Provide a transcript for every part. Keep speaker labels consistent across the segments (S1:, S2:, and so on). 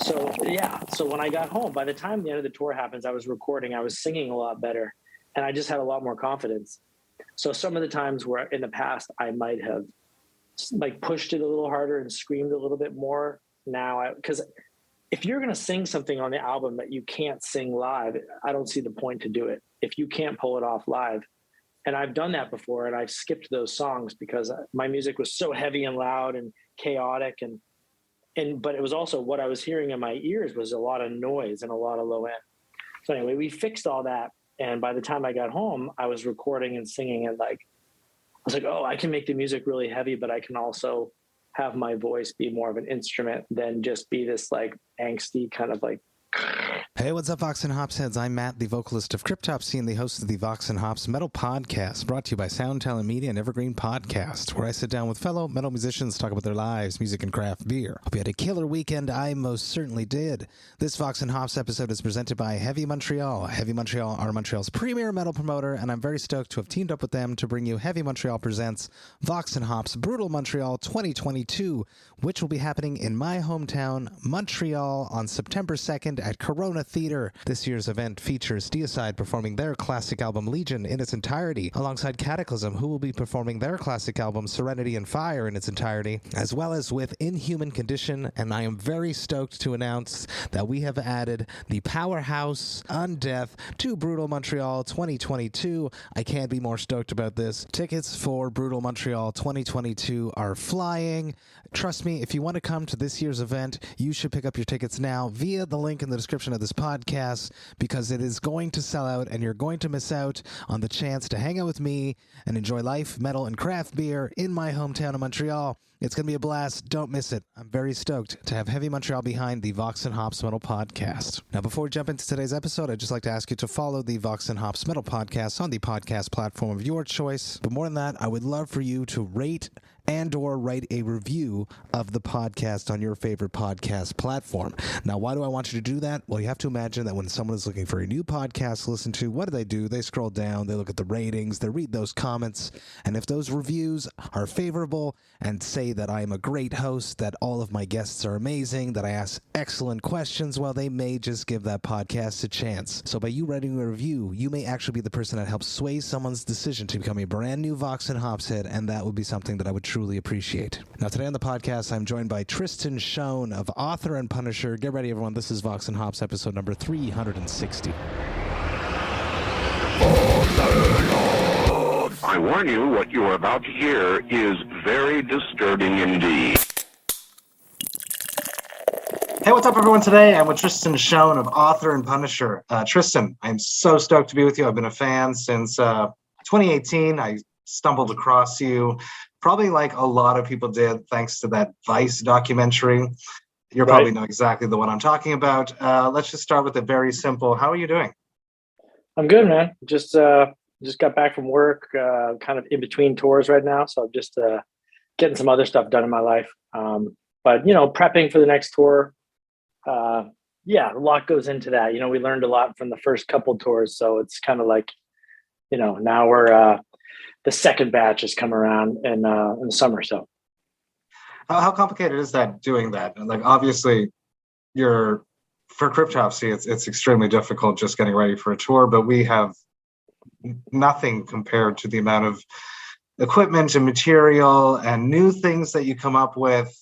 S1: So when I got home, by the time the end of the tour happens, I was recording, I was singing a lot better, and I just had a lot more confidence. So some of the times where in the past I might have like pushed it a little harder and screamed a little bit more, now because if you're going to sing something on the album that you can't sing live, I don't see the point to do it if you can't pull it off live. And I've done that before, and I've skipped those songs because my music was so heavy and loud and chaotic, but it was also what I was hearing in my ears was a lot of noise and a lot of low end. So anyway, we fixed all that. And by the time I got home, I was recording and singing, and I was like, oh, I can make the music really heavy, but I can also have my voice be more of an instrument than just be this like angsty kind of like.
S2: Hey, what's up, Vox and Hops heads? I'm Matt, the vocalist of Cryptopsy and the host of the Vox and Hops Metal Podcast, brought to you by Sound Talent Media and Evergreen Podcast, where I sit down with fellow metal musicians to talk about their lives, music, and craft beer. Hope you had a killer weekend. I most certainly did. This Vox and Hops episode is presented by Heavy Montreal. Heavy Montreal are Montreal's premier metal promoter, and I'm very stoked to have teamed up with them to bring you Heavy Montreal Presents Vox and Hops Brutal Montreal 2022, which will be happening in my hometown, Montreal, on September 2nd at Corona Theater. This year's event features Deicide performing their classic album Legion in its entirety, alongside Cataclysm, who will be performing their classic album Serenity and Fire in its entirety, as well as with Inhuman Condition. And I am very stoked to announce that we have added the powerhouse Undeath to Brutal Montreal 2022. I can't be more stoked about this. Tickets for Brutal Montreal 2022 are flying. Trust me, if you want to come to this year's event, you should pick up your tickets now via the link in the description of this podcast, because it is going to sell out and you're going to miss out on the chance to hang out with me and enjoy life, metal, and craft beer in my hometown of Montreal. It's going to be a blast. Don't miss it. I'm very stoked to have Heavy Montreal behind the Vox and Hops Metal Podcast. Now, before we jump into today's episode, I'd just like to ask you to follow the Vox and Hops Metal Podcast on the podcast platform of your choice. But more than that, I would love for you to rate and or write a review of the podcast on your favorite podcast platform. Now, why do I want you to do that? Well, you have to imagine that when someone is looking for a new podcast to listen to, what do? They scroll down, they look at the ratings, they read those comments, and if those reviews are favorable and say that I am a great host, that all of my guests are amazing, that I ask excellent questions, well, they may just give that podcast a chance. So by you writing a review, you may actually be the person that helps sway someone's decision to become a brand new Vox and Hops head, and that would be something that I would truly appreciate. Now, today on the podcast, I'm joined by Tristan Shone of Author and Punisher. Get ready, everyone. This is Vox and Hops episode number 360.
S3: I warn you, what you are about to hear is very disturbing indeed.
S4: Hey, what's up, everyone? Today I'm with Tristan Shone of Author and Punisher. Tristan, I'm so stoked to be with you. I've been a fan since 2018. I stumbled across you, probably like a lot of people did, thanks to that Vice documentary. You'll probably know exactly the one I'm talking about. Let's just start with it very simple. How are you doing?
S1: I'm good, man. Just got back from work, kind of in between tours right now. So I'm just getting some other stuff done in my life. But, prepping for the next tour. A lot goes into that. We learned a lot from the first couple tours. So it's kind of like, now we're the second batch has come around in the summer. So
S4: how complicated is that, doing that? And obviously for Cryptopsy, it's extremely difficult just getting ready for a tour, but we have nothing compared to the amount of equipment and material and new things that you come up with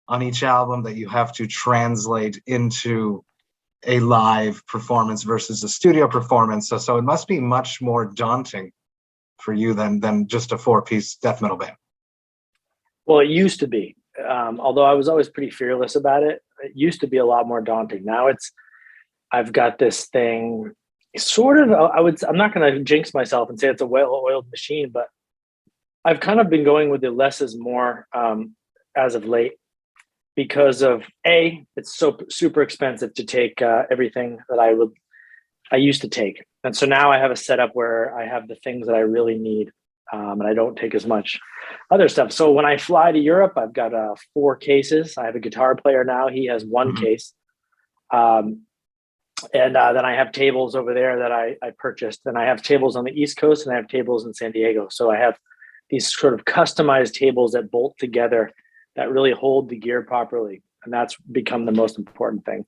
S4: on each album that you have to translate into a live performance versus a studio performance. So it must be much more daunting for you than just a 4-piece death metal band.
S1: Well, it used to be, although I was always pretty fearless about it. It used to be a lot more daunting. Now I've got this thing sort of, I'm not going to jinx myself and say it's a well-oiled machine, but I've kind of been going with the less is more as of late, because of it's so super expensive to take everything that I used to take. And so now I have a setup where I have the things that I really need, and I don't take as much other stuff. So when I fly to Europe, I've got 4 cases. I have a guitar player now. He has 1 case. And then I have tables over there that I purchased. And I have tables on the East Coast and I have tables in San Diego. So I have these sort of customized tables that bolt together that really hold the gear properly. and that's become the most important thing.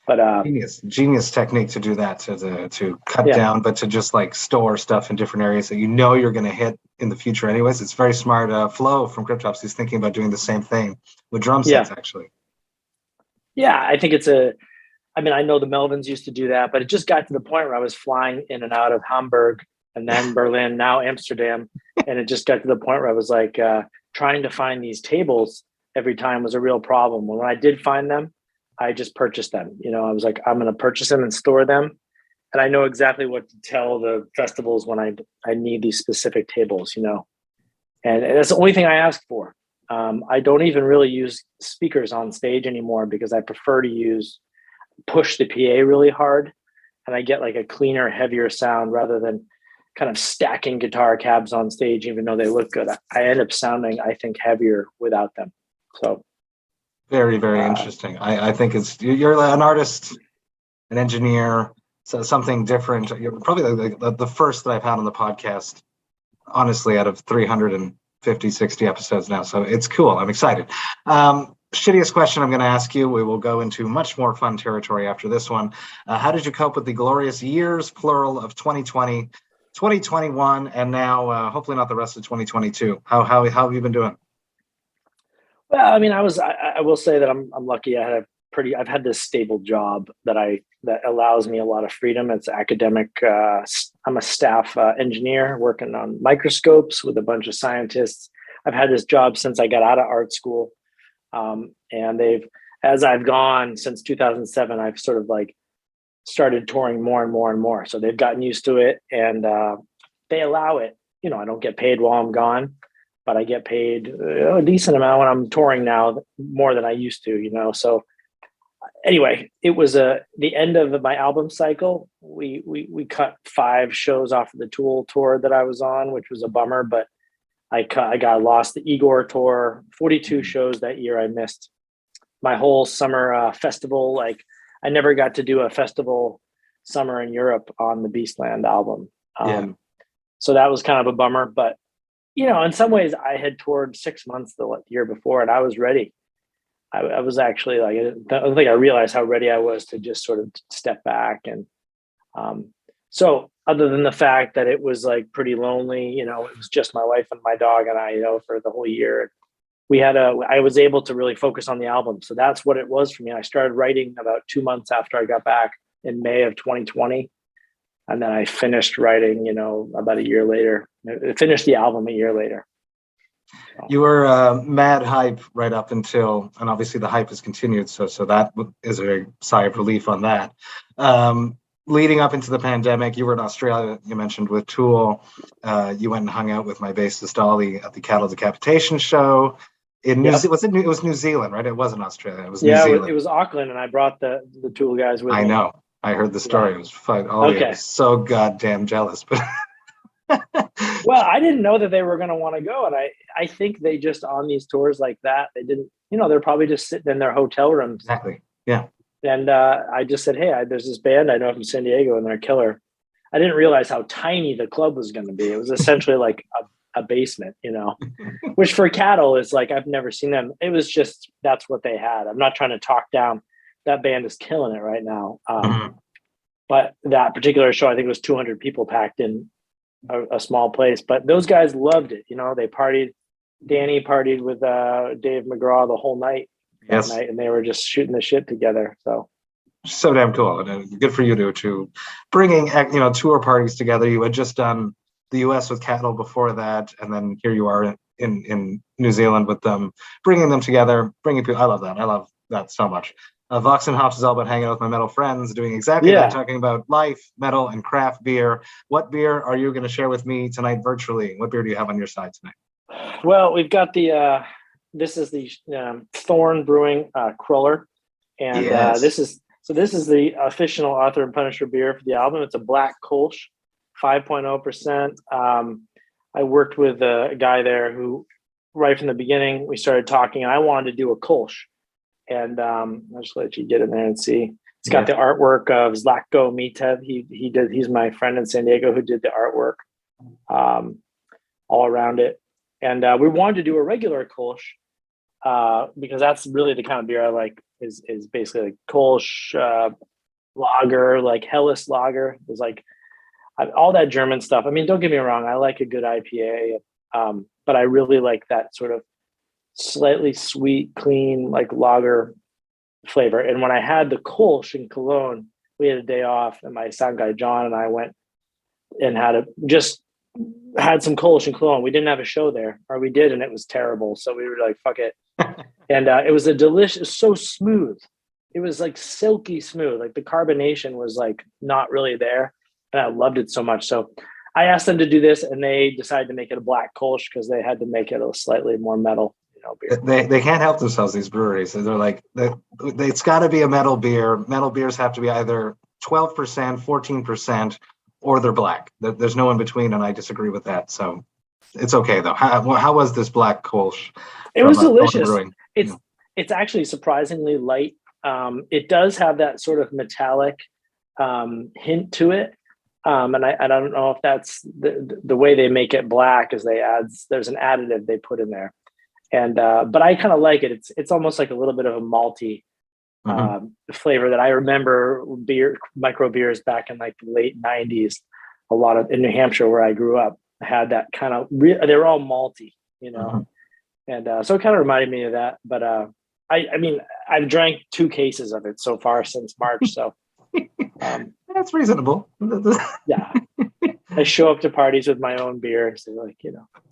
S1: But
S4: genius technique to do that, to cut
S1: Yeah.
S4: down, but to just like store stuff in different areas that you know you're going to hit in the future anyways. It's very smart. Flo from CryptHops, he's thinking about doing the same thing with drum sets, actually.
S1: Yeah, I think I know the Melvins used to do that, but it just got to the point where I was flying in and out of Hamburg and then Berlin, now Amsterdam. And it just got to the point where I was like, trying to find these tables every time was a real problem. When I did find them, I just purchased them. You know, I was like, I'm going to purchase them and store them. And I know exactly what to tell the festivals when I need these specific tables, you know, and that's the only thing I ask for. I don't even really use speakers on stage anymore because I prefer to push the PA really hard, and I get like a cleaner, heavier sound rather than kind of stacking guitar cabs on stage. Even though they look good, I end up sounding, I think, heavier without them. So
S4: very, very interesting. I think you're an artist, an engineer, so something different. You're probably the first that I've had on the podcast, honestly, out of 350, 60 episodes now. So it's cool. I'm excited. Shittiest question I'm going to ask you. We will go into much more fun territory after this one. How did you cope with the glorious years, plural, of 2020, 2021, and now hopefully not the rest of 2022? How have you been doing?
S1: Well, I mean, I will say that I'm lucky. I've had this stable job that allows me a lot of freedom. It's academic. I'm a staff engineer working on microscopes with a bunch of scientists. I've had this job since I got out of art school. And as I've gone since 2007, I've sort of like started touring more and more and more. So they've gotten used to it, and they allow it. You know, I don't get paid while I'm gone, but I get paid a decent amount when I'm touring now, more than I used to, you know. So anyway, it was the end of my album cycle. We cut 5 shows off of the Tool tour that I was on, which was a bummer, but I got lost the Igor tour, 42 shows that year. I missed my whole summer festival. Like, I never got to do a festival summer in Europe on the Beastland album. So that was kind of a bummer, but you know, in some ways I had toured 6 months the year before and I was ready. I was actually like, I don't think I realized how ready I was to just sort of step back. And so other than the fact that it was like pretty lonely, you know, it was just my wife and my dog and I, you know, for the whole year, I was able to really focus on the album. So that's what it was for me. I started writing about 2 months after I got back in May of 2020. And then I finished writing, you know, about a year later. I finished the album a year later.
S4: You were mad hype right up until, and obviously the hype has continued. So that is a sigh of relief on that. Leading up into the pandemic, you were in Australia, you mentioned, with Tool. You went and hung out with my bassist Ollie at the Cattle Decapitation show in New Zealand. It was New Zealand, right? It wasn't Australia. It was New Zealand.
S1: It was Auckland, and I brought the Tool guys with me.
S4: I know. I heard the story. It was fun. Ollie was so goddamn jealous. But
S1: well, I didn't know that they were going to want to go, and I think they just, on these tours like that, they didn't. You know, they're probably just sitting in their hotel rooms.
S4: Exactly. Yeah.
S1: And I just said, hey, there's this band I know from San Diego, and they're killer. I didn't realize how tiny the club was going to be. It was essentially like a basement, you know, which for Cattle is like, I've never seen them. It was just, that's what they had. I'm not trying to talk down. That band is killing it right now. But that particular show, I think it was 200 people packed in a small place. But those guys loved it. You know, they partied. Danny partied with Dave McGraw the whole night. That night, and they were just shooting the shit together. So
S4: damn cool, and good for you to bringing, you know, tour parties together. You had just done the U.S. with Cattle before that, and then here you are in New Zealand with them, bringing them together, bringing people. I love that. I love that so much. Vox and Hops is all about hanging out with my metal friends, doing exactly that, talking about life, metal, and craft beer. What beer are you going to share with me tonight virtually? What beer do you have on your side tonight?
S1: Well, we've got this is the Thorn Brewing Krüller, and this is the official Author and Punisher beer for the album. It's a black Kolsch, 5.0%. I worked with a guy there who, right from the beginning, we started talking, and I wanted to do a Kolsch, and I'll just let you get in there and see. It's got the artwork of Zlatko Mitev. He's my friend in San Diego who did the artwork all around it. And we wanted to do a regular Kolsch, because that's really the kind of beer I like. Is basically like Kolsch, lager, like Helles lager. There's like all that German stuff. I mean, don't get me wrong, I like a good IPA, but I really like that sort of slightly sweet, clean, like lager flavor. And when I had the Kolsch in Cologne, we had a day off, and my sound guy John and I went and had some Kolsch in Cologne. We didn't have a show there, or we did, and it was terrible. So we were like, fuck it. And it was so smooth. It was like silky smooth. Like the carbonation was like not really there. And I loved it so much. So I asked them to do this, and they decided to make it a black Kolsch because they had to make it a slightly more metal, beer.
S4: They can't help themselves, these breweries. They're like, it's got to be a metal beer. Metal beers have to be either 12%, 14%, or they're black. There's no in between, and I disagree with that. So it's okay though. How was this black Kolsch?
S1: It was delicious. It's actually surprisingly light. It does have that sort of metallic hint to it. And I don't know if that's the way they make it black, is there's an additive they put in there. And but I kind of like it. It's almost like a little bit of a malty flavor that I remember micro beers back in like the late 90s. A lot of in New Hampshire, where I grew up, had that kind of they were all malty, and so it kind of reminded me of that. But I mean, I've drank 2 cases of it so far since March, so
S4: that's reasonable.
S1: Yeah, I show up to parties with my own beer, and so like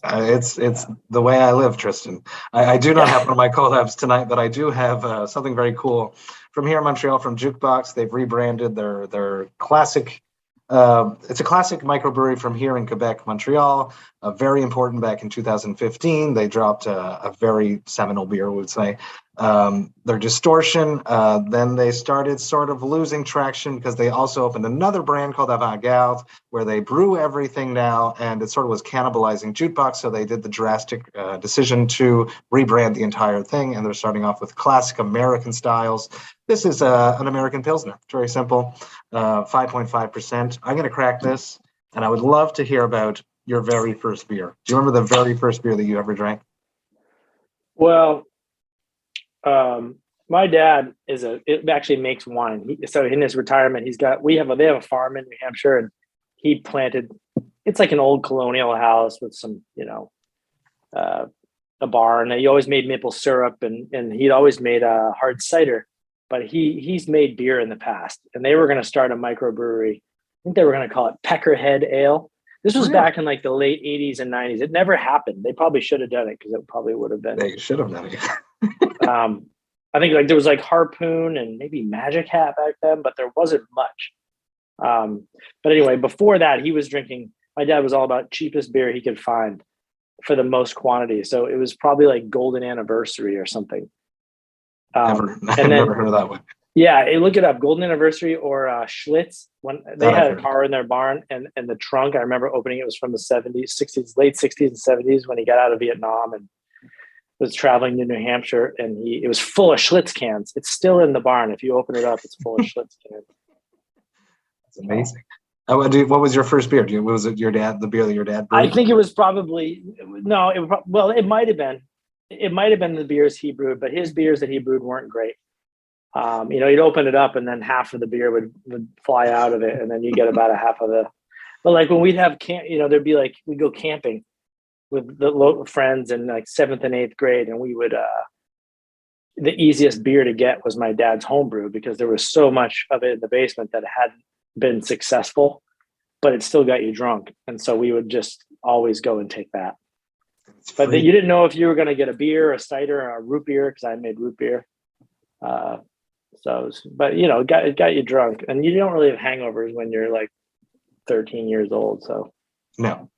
S4: it's the way I live, Tristan. I do not have one of my collabs tonight, but I do have something very cool from here in Montreal, from Jukebox. They've rebranded their classic. It's a classic microbrewery from here in Quebec, Montreal. Very important back in 2015. They dropped a very seminal beer, we would say. Their Distortion. Then they started sort of losing traction because they also opened another brand called Avant-Garde, where they brew everything now, and it sort of was cannibalizing Jukebox. So they did the drastic decision to rebrand the entire thing, and they're starting off with classic American styles. This is an American Pilsner. It's very simple, 5.5%. I'm going to crack this, and I would love to hear about your very first beer. Do you remember the very first beer that you ever drank?
S1: Well, my dad it actually makes wine. So in his retirement, they have a farm in New Hampshire, and he planted, it's like an old colonial house with some, a barn. And he always made maple syrup, and he'd always made a hard cider, but he's made beer in the past, and they were going to start a microbrewery. I think they were going to call it Peckerhead Ale. This was back in like the late 80s and 90s. It never happened. They probably should have done it, because it probably would have been.
S4: They should have done it.
S1: I think like there was like Harpoon and maybe Magic Hat back then, but there wasn't much. But anyway, before that, he was drinking. My dad was all about cheapest beer he could find for the most quantity. So it was probably like Golden Anniversary or something.
S4: I've never heard of that one.
S1: Yeah, look it up, Golden Anniversary or Schlitz. When they had a car in their barn, and the trunk, I remember opening it, was from the 70s, 60s, late 60s and 70s, when he got out of Vietnam and was traveling to New Hampshire, and it was full of Schlitz cans. It's still in the barn. If you open it up, it's full of Schlitz cans.
S4: That's amazing. What was your first beer? Was it the beer that your dad brewed?
S1: I think it was probably, it might have been. It might have been the beers he brewed, but his beers that he brewed weren't great. He'd open it up, and then half of the beer would fly out of it, and then you get about a half of the. But like when we'd have camp, there'd be like, we'd go camping with the local friends in like 7th and 8th grade, and we would. The easiest beer to get was my dad's homebrew, because there was so much of it in the basement that hadn't been successful, but it still got you drunk, and so we would just always go and take that. But you didn't know if you were going to get a beer, a cider, or a root beer, because I made root beer. It got you drunk, and you don't really have hangovers when you're like 13 years old. So
S4: no,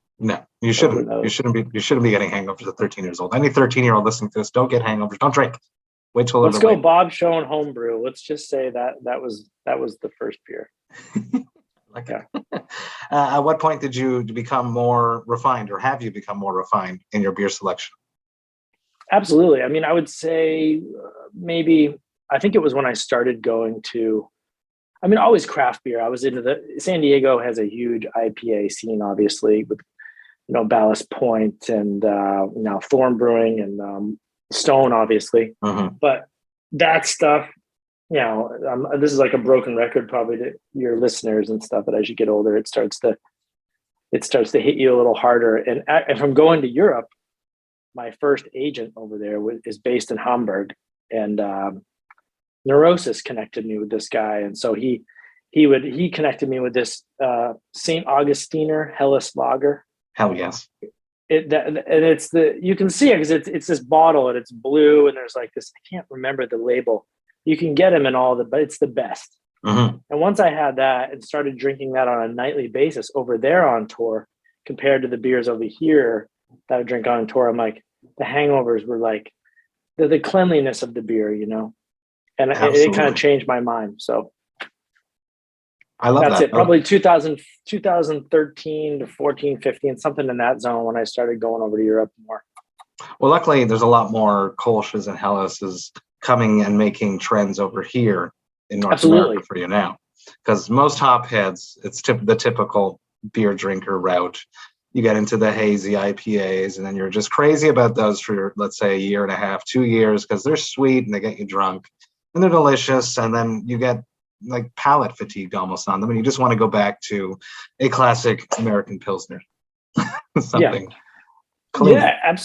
S4: you shouldn't be getting hangovers at 13 years old. Any 13-year-old listening to this, don't get hangovers. Don't drink. Wait till
S1: let's go Bob Shone homebrew. Let's just say that was the first beer.
S4: Okay. At what point did you become more refined, or have you become more refined in your beer selection?
S1: Absolutely. I mean, I would say maybe, I think it was when I started going to, always craft beer. I was into San Diego has a huge IPA scene, obviously, with, Ballast Point and now Thorn Brewing and Stone, obviously.
S4: Mhm.
S1: But that stuff, this is like a broken record probably to your listeners and stuff. But as you get older, it starts to hit you a little harder. And from going to Europe, my first agent over there is based in Hamburg, and Neurosis connected me with this guy, and so he connected me with this St. Augustiner Helles Lager.
S4: Hell yes.
S1: You can see it because it's this bottle and it's blue, and there's like this, I can't remember the label. You can get them in but it's the best.
S4: Mm-hmm.
S1: And once I had that and started drinking that on a nightly basis over there on tour, compared to the beers over here that I drink on tour, I'm like, the hangovers were like the cleanliness of the beer, and it kind of changed my mind. So
S4: I love
S1: that's
S4: that.
S1: it. Probably 2013 to 14, 15, something in that zone when I started going over to Europe more.
S4: Well, luckily, there's a lot more Kolsch's and Helleses coming and making trends over here in North America for you now. Because most hop heads, it's the typical beer drinker route. You get into the hazy IPAs, and then you're just crazy about those for, let's say, a year and a half, 2 years, because they're sweet and they get you drunk and they're delicious. And then you get like palate fatigued almost on them, and you just want to go back to a classic American Pilsner. Something clean.
S1: Yeah,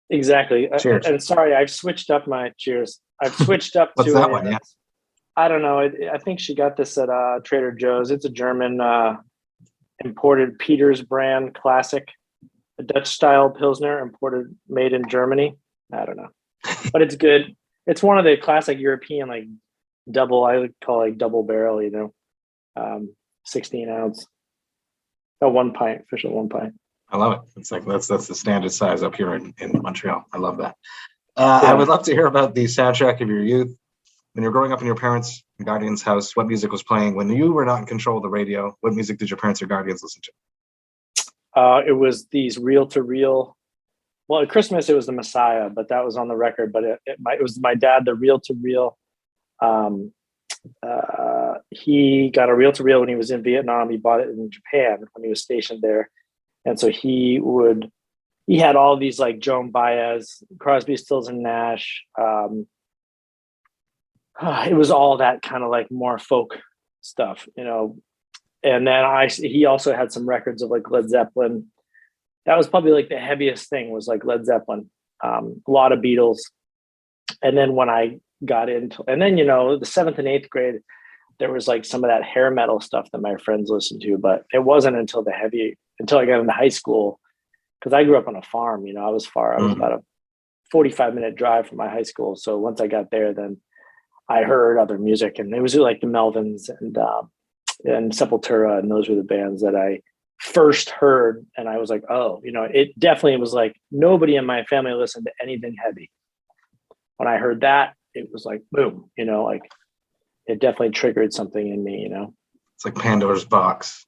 S1: exactly.
S4: Cheers.
S1: And sorry, I've switched up my cheers. I've switched up
S4: What's
S1: to
S4: that one? Yeah.
S1: I don't know. I think she got this at Trader Joe's. It's a German imported Peters brand classic, a Dutch style Pilsner made in Germany. I don't know, but it's good. It's one of the classic European, like I would call like double barrel, 16 ounce, a 1 pint, official 1 pint.
S4: I love it. It's like that's the standard size up here in Montreal. I love that. I would love to hear about the soundtrack of your youth. When you were growing up in your parents' and guardians' house, what music was playing? When you were not in control of the radio, what music did your parents or guardians listen to?
S1: It was these reel-to-reel. Well, at Christmas, it was the Messiah, but that was on the record. But it was my dad, the reel-to-reel. He got a reel-to-reel when he was in Vietnam. He bought it in Japan when he was stationed there. And so he had all these like Joan Baez, Crosby, Stills and Nash. It was all that kind of like more folk stuff, And then he also had some records of like Led Zeppelin. That was probably like the heaviest thing was like Led Zeppelin, a lot of Beatles. And then when I got into, the 7th and 8th grade, there was like some of that hair metal stuff that my friends listened to, but it wasn't until I got into high school, because I grew up on a farm, I was far. I was about a 45-minute drive from my high school. So once I got there, then I heard other music, and it was like the Melvins and Sepultura, and those were the bands that I first heard. And I was like, oh, it definitely was like nobody in my family listened to anything heavy. When I heard that, it was like, boom, like it definitely triggered something in me,
S4: It's like Pandora's box.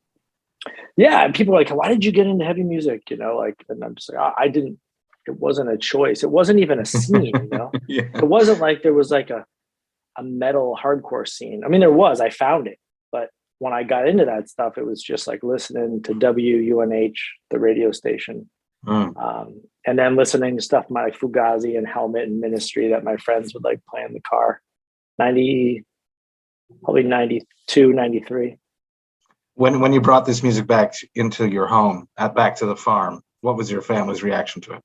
S1: Yeah. And people are like, why did you get into heavy music? And I'm just like, I didn't, it wasn't a choice. It wasn't even a scene,
S4: Yeah.
S1: It wasn't like there was like a metal hardcore scene. I mean, there was, I found it, but when I got into that stuff, it was just like listening to WUNH, the radio station. And then listening to stuff like Fugazi and Helmet and Ministry that my friends would like play in the car. Probably 92, 93.
S4: When you brought this music back into your home, back to the farm, what was your family's reaction to it?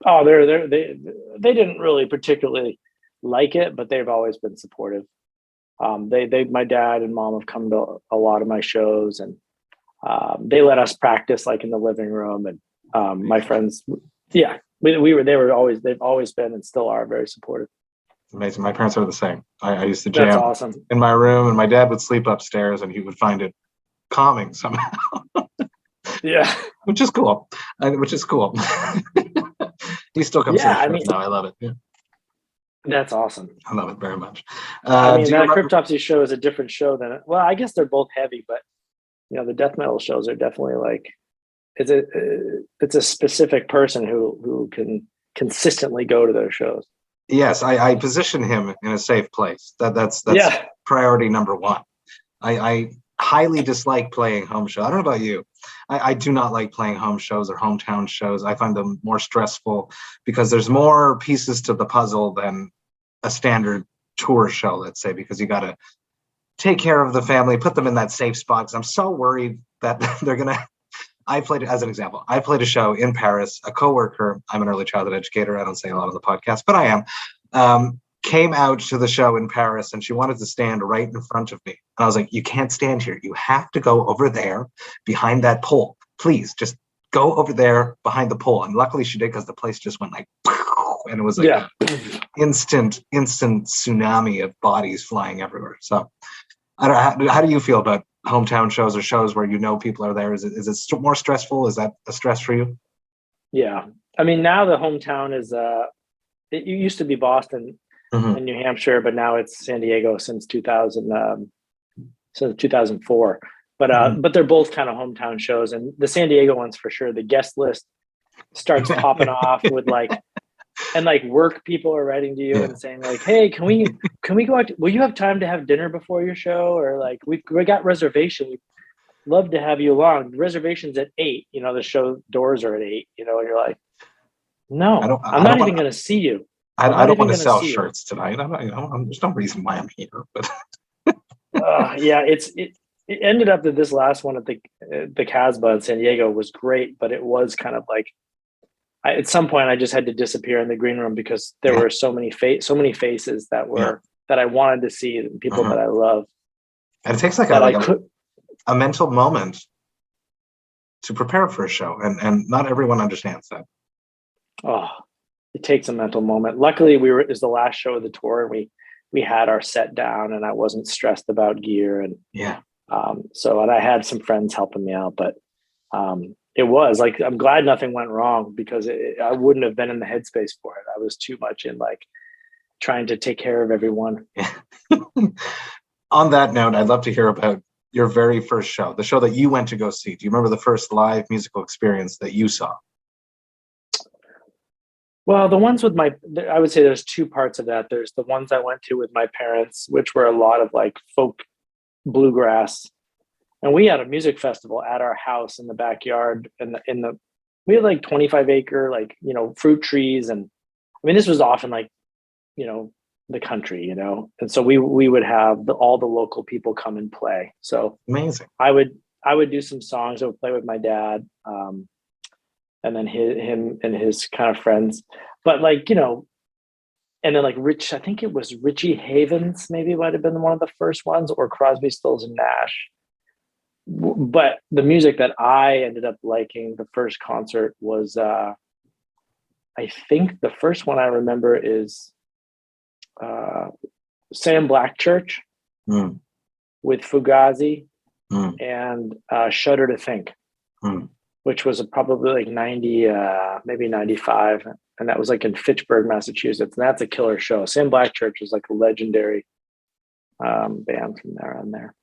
S1: Oh, they didn't really particularly like it, but they've always been supportive. My dad and mom have come to a lot of my shows, and they let us practice like in the living room. And my friends, they've always been and still are very supportive.
S4: It's amazing. My parents are the same. I used to jam
S1: That's awesome.
S4: in my room, and my dad would sleep upstairs, and he would find it calming somehow.
S1: Yeah,
S4: which is cool. He still comes to the shows now. I love it. Yeah.
S1: That's awesome.
S4: I love it very much.
S1: That Cryptopsy show is a different show than I guess they're both heavy, but the death metal shows are definitely like it's a specific person who can consistently go to those shows.
S4: Yes, I position him in a safe place. That's priority number one. I highly dislike playing home shows. I don't know about you. I do not like playing home shows or hometown shows. I find them more stressful because there's more pieces to the puzzle than a standard tour show, let's say, because you got to take care of the family, put them in that safe spot. 'Cause I'm so worried that they're going to, as an example, I played a show in Paris, a coworker, I'm an early childhood educator. I don't say a lot on the podcast, but I am, came out to the show in Paris and she wanted to stand right in front of me. And I was like, you can't stand here. You have to go over there behind that pole. Please just go over there behind the pole. And luckily she did, because the place just went like, and it was like instant tsunami of bodies flying everywhere. So I don't know, how do you feel about hometown shows or shows where you know people are there? Is it more stressful? Is that a stress for you?
S1: Yeah. I mean, now the hometown is, it used to be Boston and New Hampshire, but now it's San Diego since 2004. But they're both kind of hometown shows, and the San Diego ones for sure. The guest list starts popping off with work people are writing to you and saying like, "Hey, can we go out? Will you have time to have dinner before your show?" Or like, we got reservation. We'd love to have you along. The reservation's at 8. You know, the show doors are at 8. You know, and you're like, "No, I'm not even going to see you."
S4: I don't want to sell shirts tonight. There's no reason why I'm here. But
S1: it ended up that this last one at the Casbah in San Diego was great, but it was kind of like at some point I just had to disappear in the green room because there were so many faces that were that I wanted to see, people that I love.
S4: And it takes like a mental moment to prepare for a show, and not everyone understands that.
S1: Oh. It takes a mental moment. Luckily, it was the last show of the tour, and we had our set down, and I wasn't stressed about gear, and and I had some friends helping me out, but it was like, I'm glad nothing went wrong, because I wouldn't have been in the headspace for it. I was too much in like trying to take care of everyone.
S4: On that note, I'd love to hear about your very first show, the show that you went to go see. Do you remember the first live musical experience that you saw?
S1: Well, the ones with I would say there's two parts of that. There's the ones I went to with my parents, which were a lot of like folk bluegrass. And we had a music festival at our house in the backyard, we had like 25 acre, like, you know, fruit trees. And I mean, this was often like, you know, the country, you know? And so we would have all the local people come and play. So
S4: amazing.
S1: I would do some songs. I would play with my dad. And then him and his kind of friends, but like, you know, and then like I think it was Richie Havens, maybe might have been one of the first ones, or Crosby, Stills and Nash. But the music that I ended up liking, the first concert was, I think the first one I remember is Sam Blackchurch with Fugazi and Shudder to Think. Which was probably like 90, maybe 95. And that was like in Fitchburg, Massachusetts. And that's a killer show. Sam Blackchurch is like a legendary band from there on there.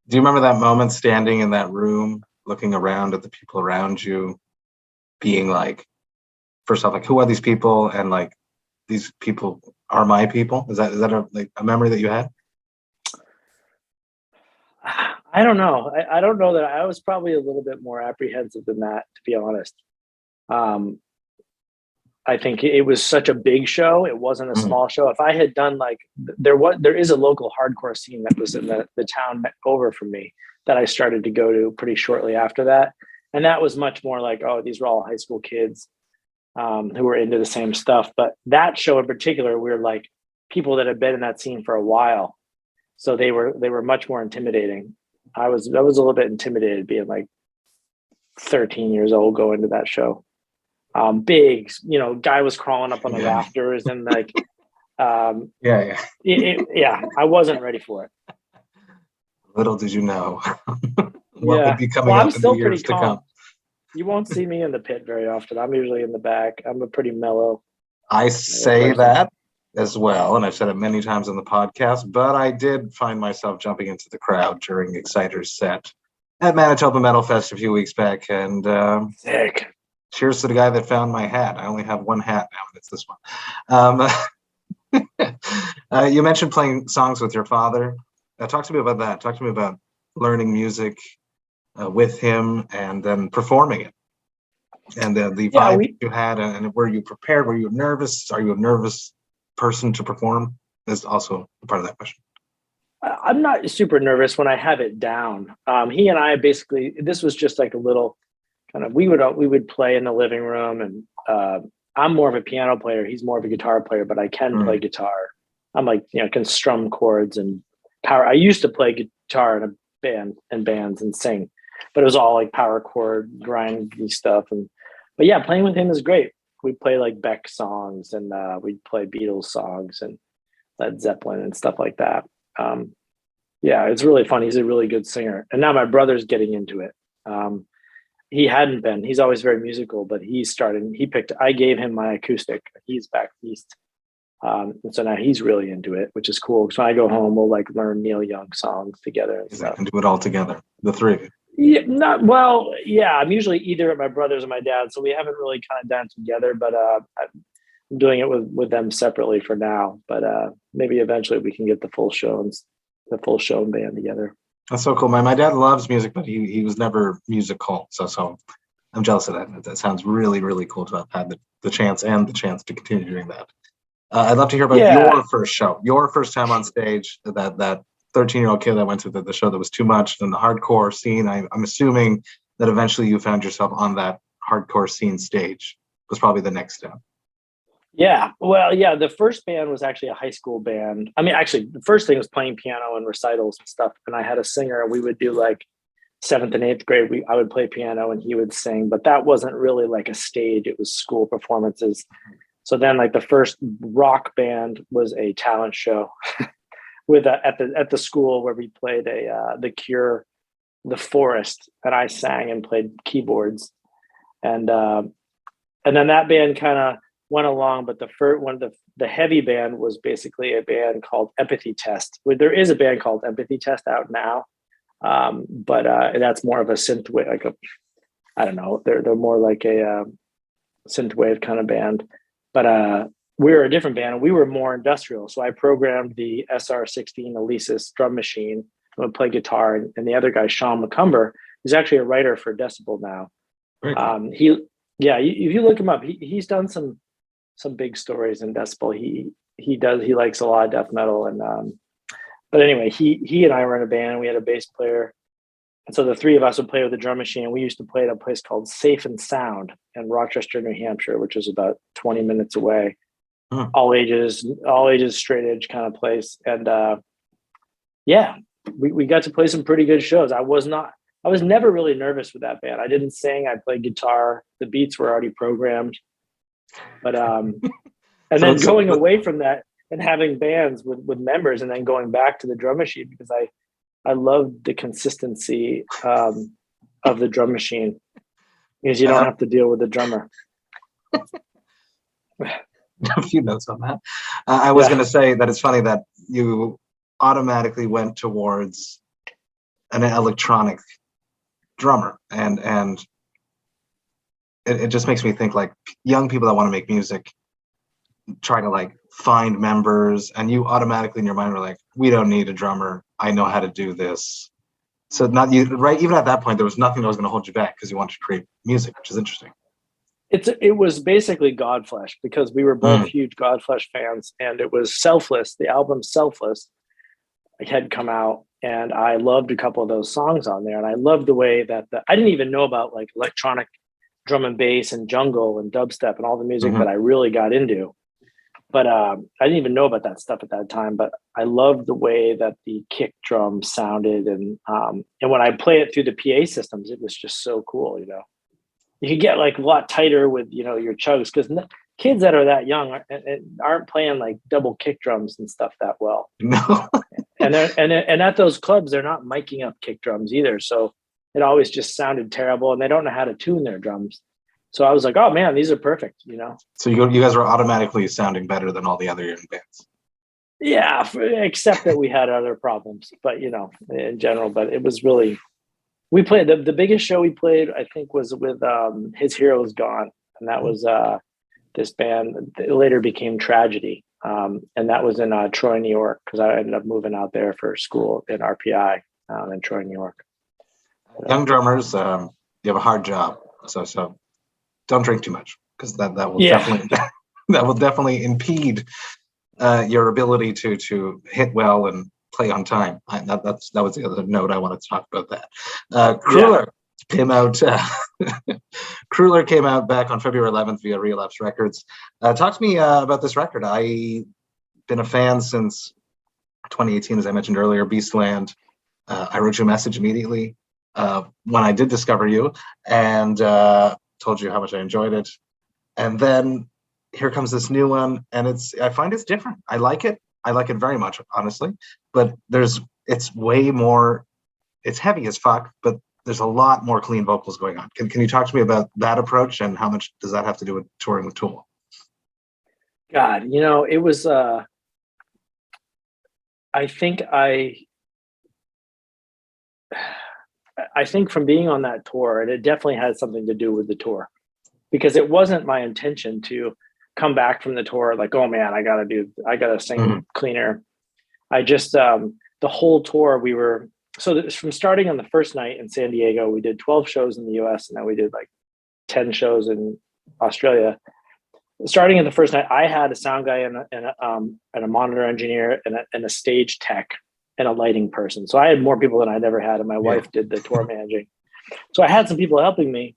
S4: Do you remember that moment standing in that room, looking around at the people around you, being like, first off, like, who are these people? And like, these people are my people? Is that a memory that you had?
S1: I don't know. I don't know that I was probably a little bit more apprehensive than that, to be honest. I think it was such a big show. It wasn't a small show. If I had done like, there is a local hardcore scene that was in the town over from me that I started to go to pretty shortly after that. And that was much more like, oh, these were all high school kids who were into the same stuff. But that show in particular, we were like people that had been in that scene for a while. So they were much more intimidating. I was a little bit intimidated being like 13 years old going to that show. Big, you know, guy was crawling up on the rafters and like, I wasn't ready for it.
S4: Little did you know what would be coming
S1: up
S4: in the years to come.
S1: You won't see me in the pit very often. I'm usually in the back. I'm a pretty mellow.
S4: I say that as well, and I've said it many times on the podcast, but I did find myself jumping into the crowd during Exciter's set at Manitoba Metal Fest a few weeks back, and
S1: sick.
S4: Cheers to the guy that found my hat. I only have one hat now, and it's this one. You mentioned playing songs with your father. Talk to me about that. Talk to me about learning music with him and then performing it, and the vibe you had, and were you prepared? Were you nervous? Are you a nervous person to perform? Is also part of that question.
S1: I'm not super nervous when I have it down. He and I basically, this was just like a little kind of, we would play in the living room, and I'm more of a piano player. He's more of a guitar player, but I can play guitar. I'm like, can strum chords and power. I used to play guitar in a band and bands and sing, but it was all like power chord, grindy stuff. But yeah, playing with him is great. We play like Beck songs, and we'd play Beatles songs and Led Zeppelin and stuff like that. Yeah, it's really fun. He's a really good singer. And now my brother's getting into it. He hadn't been. He's always very musical, but I gave him my acoustic. He's back east. And so now he's really into it, which is cool. So when I go home, we'll like learn Neil Young songs together and stuff.
S4: And do it all together, the three of you.
S1: Yeah, I'm usually either at my brother's or my dad's, so we haven't really kind of done it together, but I'm doing it with them separately for now. But maybe eventually we can get the full Shone band together.
S4: That's so cool. My dad loves music, but he was never musical. So I'm jealous of that. That sounds really, really cool to have had the chance to continue doing that. I'd love to hear about your first show, your first time on stage, that 13-year-old kid that went to the show that was too much, and the hardcore scene. I'm assuming that eventually you found yourself on that hardcore scene stage was probably the next step.
S1: Yeah. Well, yeah, the first band was actually a high school band. I mean, actually, the first thing was playing piano and recitals and stuff. And I had a singer. We would do like 7th and 8th grade. I would play piano and he would sing, but that wasn't really like a stage. It was school performances. So then like the first rock band was a talent show with at the school where we played the Cure, The Forest, and I sang and played keyboards. And then that band kind of went along, but the first one, the heavy band was basically a band called Empathy Test. There is a band called Empathy Test out now, but that's more of a synthwave, like I don't know, they're more like a synthwave kind of band. But we were a different band, and we were more industrial. So I programmed the SR16 Alesis drum machine. I would play guitar, and the other guy, Sean McCumber, is actually a writer for Decibel now. Cool. If you look him up, he's done some big stories in Decibel. He likes a lot of death metal, and but anyway, he and I were in a band, and we had a bass player, and so the three of us would play with the drum machine. We used to play at a place called Safe and Sound in Rochester, New Hampshire, which is about 20 minutes away. All ages, straight edge kind of place, and we got to play some pretty good shows. I was never really nervous with that band. I didn't sing. I played guitar. The beats were already programmed. But and then going away from that and having bands with members, and then going back to the drum machine, because I loved the consistency of the drum machine, because you don't have to deal with the drummer.
S4: A few notes on that. I was going to say that it's funny that you automatically went towards an electronic drummer, and it just makes me think like young people that want to make music try to like find members, and you automatically in your mind were like, we don't need a drummer, I know how to do this. So not you, right? Even at that point, there was nothing that was going to hold you back because you wanted to create music, which is interesting.
S1: It was basically Godflesh, because we were both huge Godflesh fans, and it was Selfless. The album Selfless had come out, and I loved a couple of those songs on there, and I loved the way that I didn't even know about like electronic drum and bass and jungle and dubstep and all the music that I really got into. But I didn't even know about that stuff at that time. But I loved the way that the kick drum sounded, and when I play it through the PA systems, it was just so cool. You could get like a lot tighter with your chugs, because kids that are that young aren't playing like double kick drums and stuff that well.
S4: No.
S1: and at those clubs, they're not miking up kick drums either. So it always just sounded terrible, and they don't know how to tune their drums. So I was like, oh man, these are perfect,
S4: So you guys were automatically sounding better than all the other young bands.
S1: Yeah, except that we had other problems, but in general. But it was really, we played the biggest show we played, I think, was with His Hero Is Gone, and that was this band. It later became Tragedy, And that was in Troy, New York, because I ended up moving out there for school in RPI in Troy, New York.
S4: Young drummers, you have a hard job, so don't drink too much, because that will definitely that will definitely impede your ability to hit well and play on time. That was the other note I wanted to talk about. That Krüller came out. Krüller came out back on February 11th via Relapse Records. Talk to me about this record. I've been a fan since 2018, as I mentioned earlier. Beastland. I wrote you a message immediately when I did discover you, and told you how much I enjoyed it. And then here comes this new one, and I find it's different. I like it. I like it very much, honestly. But it's way more. It's heavy as fuck, but there's a lot more clean vocals going on. Can you talk to me about that approach, and how much does that have to do with touring with Tool?
S1: God, it was. I think from being on that tour, and it definitely had something to do with the tour, because it wasn't my intention to come back from the tour like, oh man, I gotta sing cleaner. I just the whole tour from starting on the first night in San Diego, we did 12 shows in the US, and then we did like 10 shows in Australia. Starting at the first night, I had a sound guy and a monitor engineer and a stage tech and a lighting person. So I had more people than I'd ever had, and my wife did the tour managing. So I had some people helping me.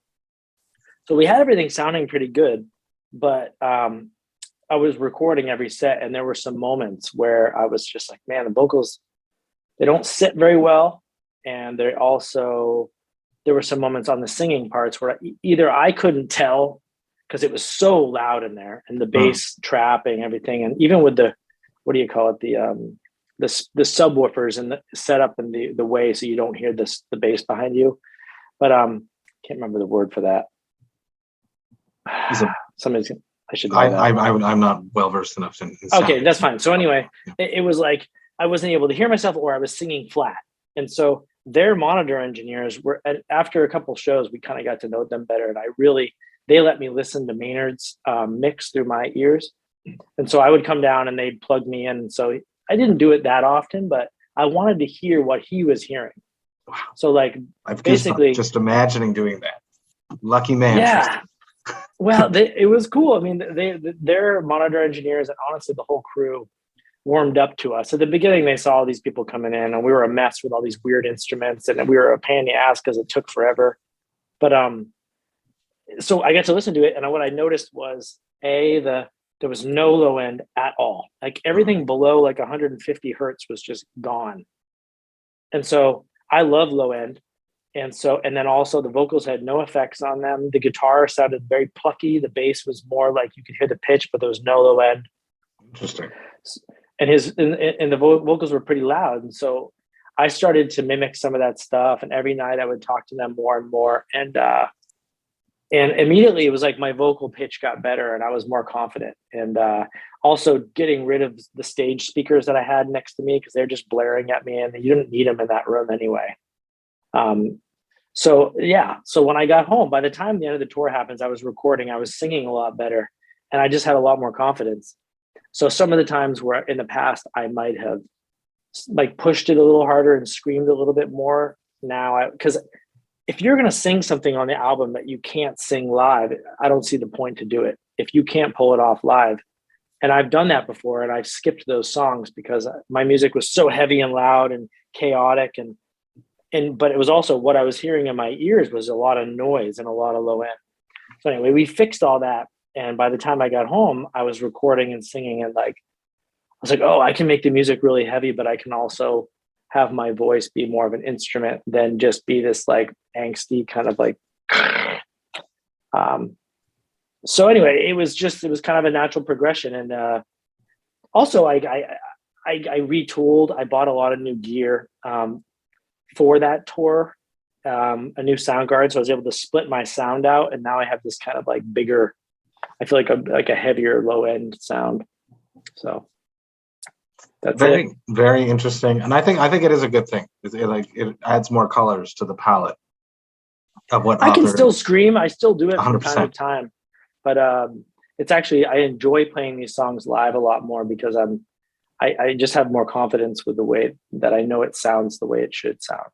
S1: So we had everything sounding pretty good, but I was recording every set, and there were some moments where I was just like, man, the vocals, they don't sit very well. And there were some moments on the singing parts where either I couldn't tell because it was so loud in there, and the bass trapping everything. And even with the, what do you call it? The subwoofers and the setup and the way, so you don't hear the bass behind you. But can't remember the word for that. I should know that.
S4: I'm not well versed enough in
S1: okay, that's fine. So anyway, it was like I wasn't able to hear myself, or I was singing flat. And so their monitor engineers were, after a couple shows, we kind of got to know them better. And they let me listen to Maynard's mix through my ears. And so I would come down and they'd plug me in. So I didn't do it that often, but I wanted to hear what he was hearing.
S4: Wow.
S1: So like,
S4: I've
S1: basically
S4: just imagining doing that. Lucky man.
S1: Yeah. Well, it was cool. I mean, their monitor engineers and honestly the whole crew warmed up to us. At the beginning, they saw all these people coming in, and we were a mess with all these weird instruments, and we were a pain in the ass because it took forever. But so I got to listen to it, and what I noticed was there was no low end at all. Like everything below like 150 hertz was just gone. And so I love low end. And then also the vocals had no effects on them. The guitar sounded very plucky. The bass was more like you could hear the pitch, but there was no low end.
S4: Interesting.
S1: And the vocals were pretty loud. And so I started to mimic some of that stuff. And every night I would talk to them more and more. And immediately it was like my vocal pitch got better and I was more confident. And also getting rid of the stage speakers that I had next to me, because they're just blaring at me, and you didn't need them in that room anyway. So when I got home, by the time the end of the tour happens, I was recording, I was singing a lot better, and I just had a lot more confidence. So some of the times where in the past I might have like pushed it a little harder and screamed a little bit more, now because if you're going to sing something on the album that you can't sing live, I don't see the point to do it if you can't pull it off live. And I've done that before, and I've skipped those songs because my music was so heavy and loud and chaotic, but it was also what I was hearing in my ears was a lot of noise and a lot of low end. So anyway, we fixed all that. And by the time I got home, I was recording and singing, and I was like, oh, I can make the music really heavy, but I can also have my voice be more of an instrument than just be this like angsty kind of like, so anyway, it was kind of a natural progression. And also I retooled, I bought a lot of new gear for that tour, a new sound card. So I was able to split my sound out, and now I have this kind of like bigger, I feel like a heavier low end sound. So that's
S4: very,
S1: it.
S4: Very interesting. And I think it is a good thing. It adds more colors to the palette of what
S1: I can still scream. I still do it from
S4: 100%.
S1: time to time, but it's actually, I enjoy playing these songs live a lot more because I just have more confidence with the way that I know it sounds the way it should sound.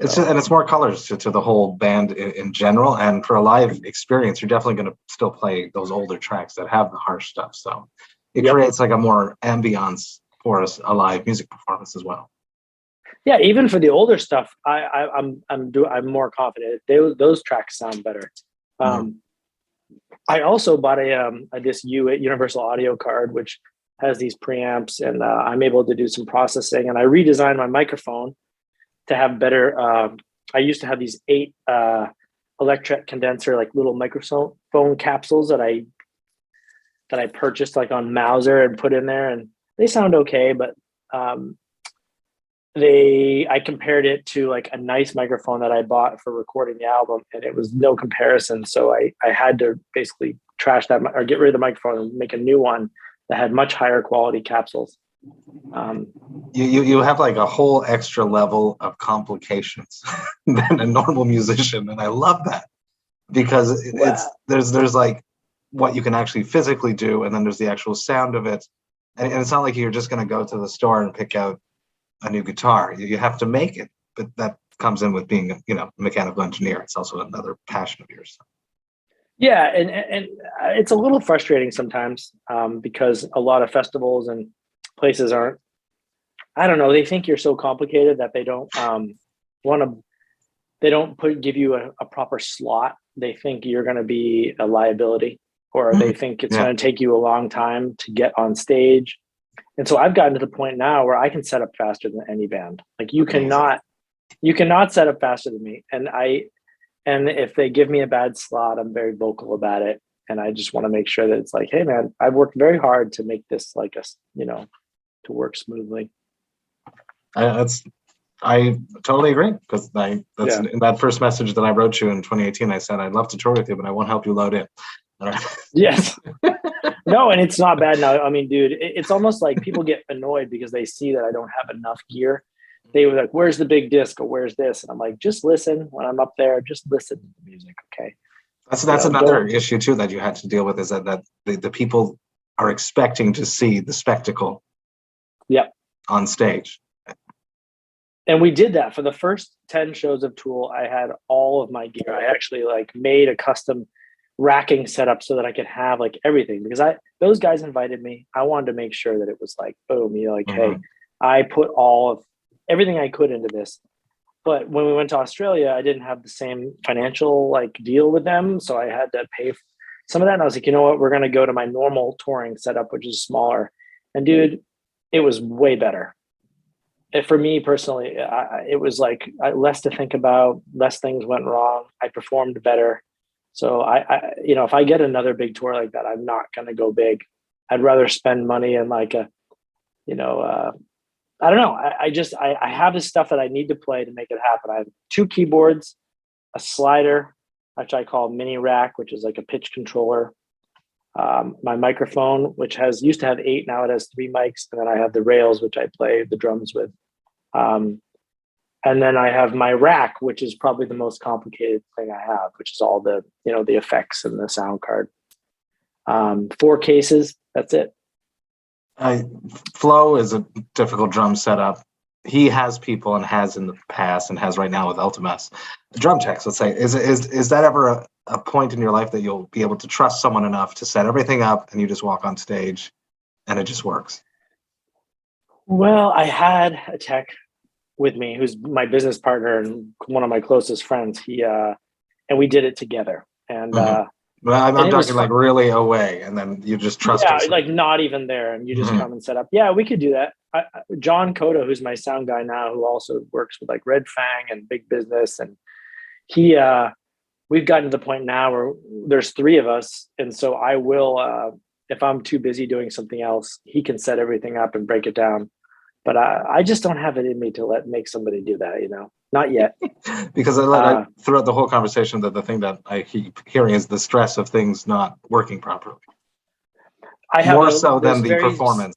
S4: And it's more colors to the whole band in general. And for a live experience, you're definitely going to still play those older tracks that have the harsh stuff. So it creates like a more ambiance for a live music performance as well.
S1: Yeah, even for the older stuff, I'm more confident. Those tracks sound better. I also bought this Universal Audio card, which has these preamps, and I'm able to do some processing. And I redesigned my microphone to have better. I used to have these 8 electret condenser, like little microphone capsules that I purchased like on Mauser and put in there, and they sound okay, but I compared it to like a nice microphone that I bought for recording the album, and it was no comparison. So I had to basically trash that or get rid of the microphone and make a new one that had much higher quality capsules.
S4: You have like a whole extra level of complications than a normal musician, and I love that because there's like what you can actually physically do, and then there's the actual sound of it, and it's not like you're just going to go to the store and pick out a new guitar. You have to make it, but that comes in with being a mechanical engineer. It's also another passion of yours.
S1: Yeah, and it's a little frustrating sometimes because a lot of festivals and places aren't, I don't know, they think you're so complicated that they don't give you a proper slot. They think you're going to be a liability, or they think it's going to take you a long time to get on stage. And so I've gotten to the point now where I can set up faster than any band. Like you cannot set up faster than me. And if they give me a bad slot, I'm very vocal about it. And I just want to make sure that it's like, hey man, I've worked very hard to make this like to work smoothly.
S4: I totally agree, because in that first message that I wrote you in 2018, I said, I'd love to tour with you, but I won't help you load in.
S1: Yes. No, and it's not bad now. I mean, dude, it's almost like people get annoyed because they see that I don't have enough gear. They were like, where's the big disc, or where's this? And I'm like, just listen when I'm up there, just listen to the music. Okay.
S4: That's another issue too that you had to deal with, is that the people are expecting to see the spectacle on stage.
S1: And we did that for the first 10 shows of Tool. I had all of my gear. I actually like made a custom racking setup so that I could have like everything, because those guys invited me. I wanted to make sure that it was like, boom, hey, I put all of everything I could into this. But when we went to Australia, I didn't have the same financial like deal with them. So I had to pay some of that. And I was like, you know what, we're going to go to my normal touring setup, which is smaller. And dude, it was way better. For me personally, it was like less to think about, less things went wrong. I performed better. So I if I get another big tour like that, I'm not going to go big. I'd rather spend money in like I don't know. I have the stuff that I need to play to make it happen. I have 2 keyboards, a slider, which I call mini rack, which is like a pitch controller. My microphone, which used to have 8, now it has 3 mics. And then I have the rails, which I play the drums with. And then I have my rack, which is probably the most complicated thing I have, which is all the, the effects and the sound card. 4 cases, that's it.
S4: Flo is a difficult drum setup. He has people, and has in the past, and has right now with Ultimus, drum techs, let's say. Is that ever a point in your life that you'll be able to trust someone enough to set everything up and you just walk on stage and it just works?
S1: Well, I had a tech with me who's my business partner and one of my closest friends. And we did it together. And
S4: well, I'm talking like really away, and then you just trust us.
S1: Like not even there, and you just come and set up. Yeah, we could do that. John Cota, who's my sound guy now, who also works with like Red Fang and Big Business, and we've gotten to the point now where there's 3 of us, and so I will, if I'm too busy doing something else, he can set everything up and break it down. But I just don't have it in me to make somebody do that, not yet.
S4: Because I throughout the whole conversation, that the thing that I keep hearing is the stress of things not working properly. More so than the performance.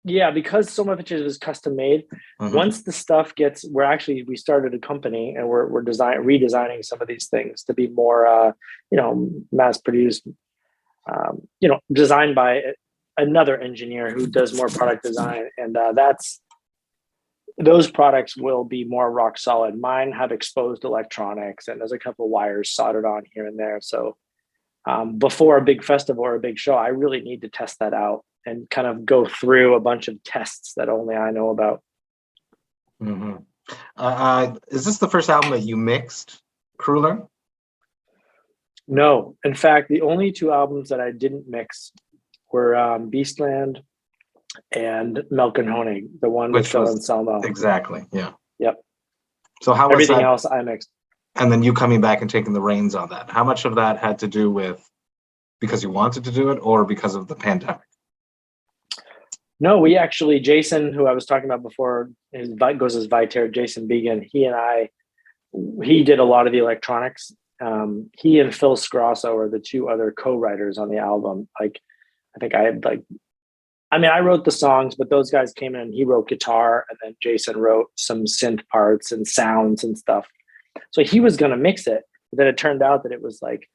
S1: Yeah, because so much of it is custom made. Once the stuff we started a company, and we're redesigning some of these things to be more, mass produced. designed by another engineer who does more product design. And those products will be more rock solid. Mine have exposed electronics and there's a couple of wires soldered on here and there. So before a big festival or a big show, I really need to test that out and kind of go through a bunch of tests that only I know about.
S4: Mm-hmm. Is this the first album that you mixed, Krüller?
S1: No, in fact, the only two albums that I didn't mix were Beastland and Milk and Honig, the one with Phil Anselmo.
S4: Exactly, yeah.
S1: Yep.
S4: So how was
S1: everything
S4: that?
S1: Else I mixed?
S4: And then you coming back and taking the reins on that. How much of that had to do with because you wanted to do it or because of the pandemic?
S1: No, we actually, Jason, who I was talking about before, goes as Viter, Jason Began. He did a lot of the electronics. He and Phil Scrosso are the two other co-writers on the album. I wrote the songs, but those guys came in and he wrote guitar, and then Jason wrote some synth parts and sounds and stuff. So he was going to mix it, but then it turned out that it was like,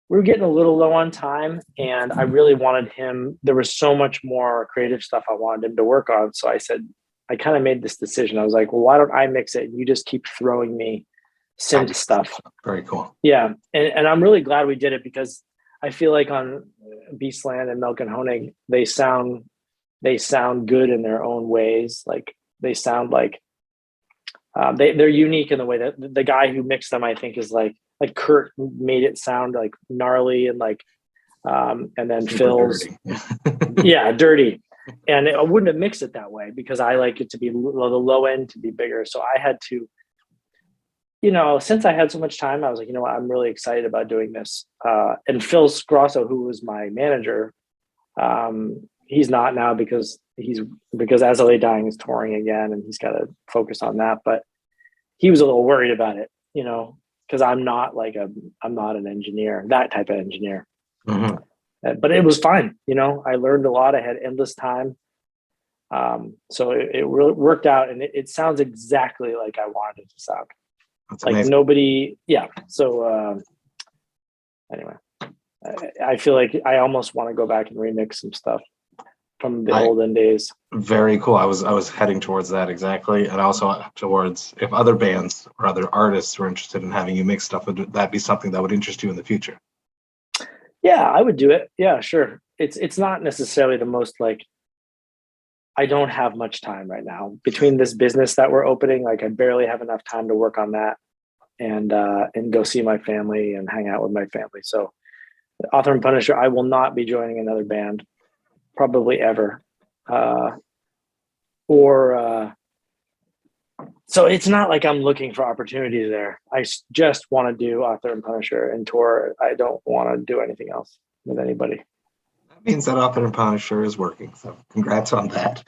S1: we were getting a little low on time, and I really wanted him. There was so much more creative stuff I wanted him to work on. So I said, I kind of made this decision. I was like, well, why don't I mix it? And you just keep throwing me synth stuff.
S4: Very cool.
S1: Yeah. And I'm really glad we did it because I feel like on Beastland and Milk and Honig, they sound good in their own ways. Like they sound like they're unique in the way that the guy who mixed them, I think, is like Kurt made it sound like gnarly and and then Phil's dirty. Dirty. And I wouldn't have mixed it that way because I like it to be the low end to be bigger. So I had to, since I had so much time, I was like, you know what, I'm really excited about doing this. And Phil Scrosso, who was my manager, he's not now because As I Lay Dying is touring again and he's got to focus on that. But he was a little worried about it, because I'm not an engineer, that type of engineer.
S4: Mm-hmm.
S1: But it was fine. I learned a lot. I had endless time. So it really worked out, and it sounds exactly like I wanted it to sound.
S4: That's
S1: like
S4: amazing.
S1: Nobody. Yeah. So anyway, I feel like I almost want to go back and remix some stuff from the olden days.
S4: Very cool. I was heading towards that exactly, and also towards if other bands or other artists were interested in having you mix stuff, would that be something that would interest you in the future?
S1: Yeah, I would do it. Yeah, sure. It's not necessarily the most I don't have much time right now between this business that we're opening. I barely have enough time to work on that and go see my family and hang out with my family. So Author and Punisher, I will not be joining another band probably ever. So it's not like I'm looking for opportunities there. I just want to do Author and Punisher and tour. I don't want to do anything else with anybody.
S4: That means that Author and Punisher is working. So congrats on that.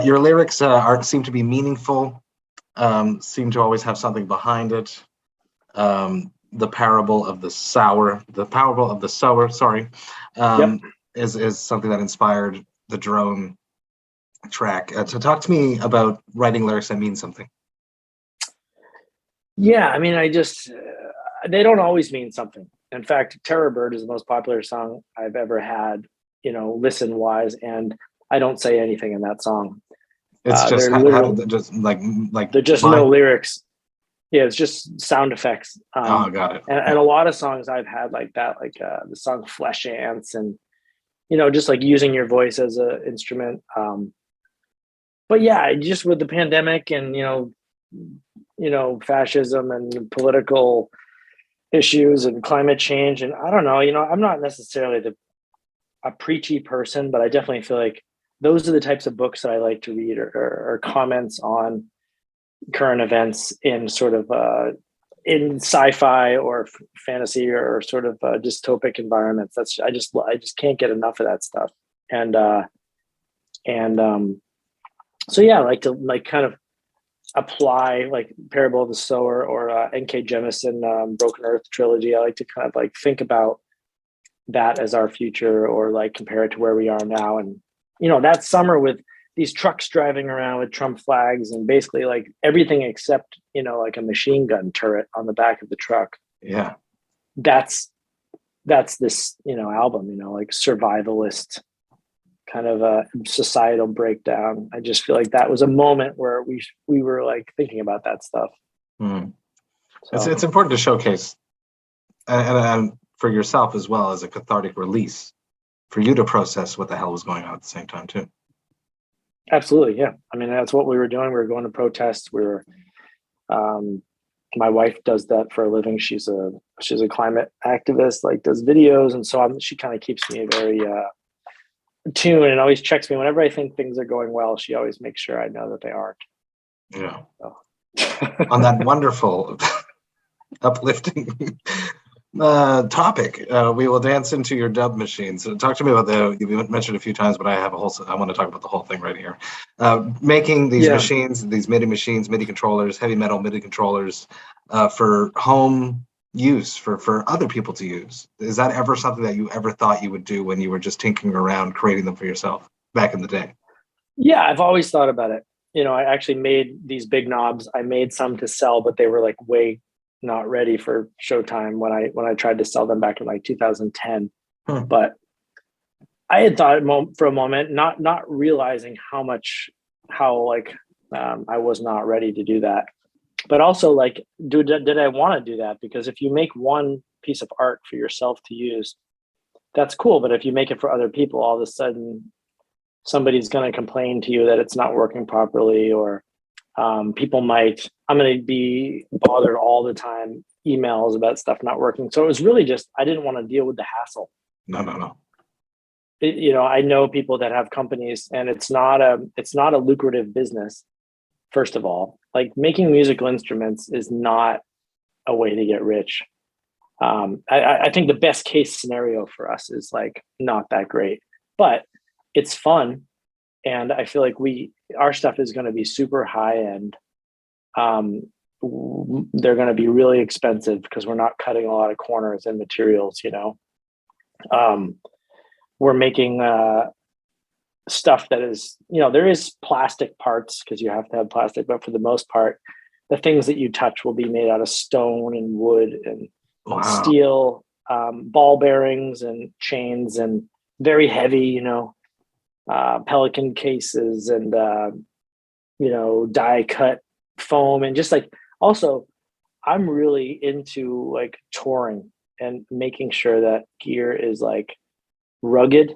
S4: Your lyrics seem to be meaningful, seem to always have something behind it. The parable of the sower, is something that inspired the drone track. So talk to me about writing lyrics that mean something.
S1: Yeah, I mean, they don't always mean something. In fact, Terror Bird is the most popular song I've ever had, listen wise, and I don't say anything in that song.
S4: It's just
S1: there's just no lyrics. Yeah, it's just sound effects.
S4: Got it.
S1: And a lot of songs I've had like that, the song Flesh Ants, and just using your voice as an instrument. But yeah, just with the pandemic and fascism and political issues and climate change, and I don't know, I'm not necessarily a preachy person, but I definitely feel like those are the types of books that I like to read, or comments on current events in sort of in sci-fi or fantasy or sort of dystopic environments. I just can't get enough of that stuff. So yeah, I like to kind of apply Parable of the Sower or N.K. Jemisin Broken Earth trilogy. I like to kind of think about that as our future, or compare it to where we are now. And that summer with these trucks driving around with Trump flags and basically everything except a machine gun turret on the back of the truck.
S4: Yeah,
S1: that's that's this, album, like survivalist kind of a societal breakdown. I just feel like that was a moment where we were like thinking about that stuff.
S4: Mm.
S1: So,
S4: It's important to showcase, and for yourself as well, as a cathartic release, for you to process what the hell was going on at the same time too.
S1: absolutely, yeah. I mean, that's what we were doing. We were going to protests. My wife does that for a living. She's a climate activist, like does videos, and so she kind of keeps me very tuned and always checks me whenever I think things are going well. She always makes sure I know that they aren't.
S4: Yeah.
S1: So.
S4: On that wonderful, uplifting topic, we will dance into your dub machine. So talk to me about you mentioned a few times, but I want to talk about the whole thing right here. Making these machines, these MIDI machines, MIDI controllers, heavy metal MIDI controllers for home use, for other people to use. Is that ever something that you ever thought you would do when you were just tinkering around creating them for yourself back in the day?
S1: Yeah, I've always thought about it. I actually made these big knobs. I made some to sell, but they were like way not ready for showtime when I tried to sell them back in like 2010. But I had thought for a moment, not realizing how I was not ready to do that. But also, like, did I want to do that? Because if you make one piece of art for yourself to use, that's cool. But if you make it for other people, all of a sudden somebody's going to complain to you that it's not working properly, or I'm going to be bothered all the time, emails about stuff not working. So it was really just, I didn't want to deal with the hassle.
S4: No.
S1: I know people that have companies, and it's not a lucrative business. First of all, like, making musical instruments is not a way to get rich. I think the best case scenario for us is like not that great, but it's fun. And I feel like our stuff is going to be super high end. They're going to be really expensive because we're not cutting a lot of corners in materials, we're making stuff that is, there is plastic parts because you have to have plastic, but for the most part, the things that you touch will be made out of stone and wood and steel, ball bearings and chains, and very heavy, Pelican cases, and die cut foam, and just like, also I'm really into like touring and making sure that gear is like rugged,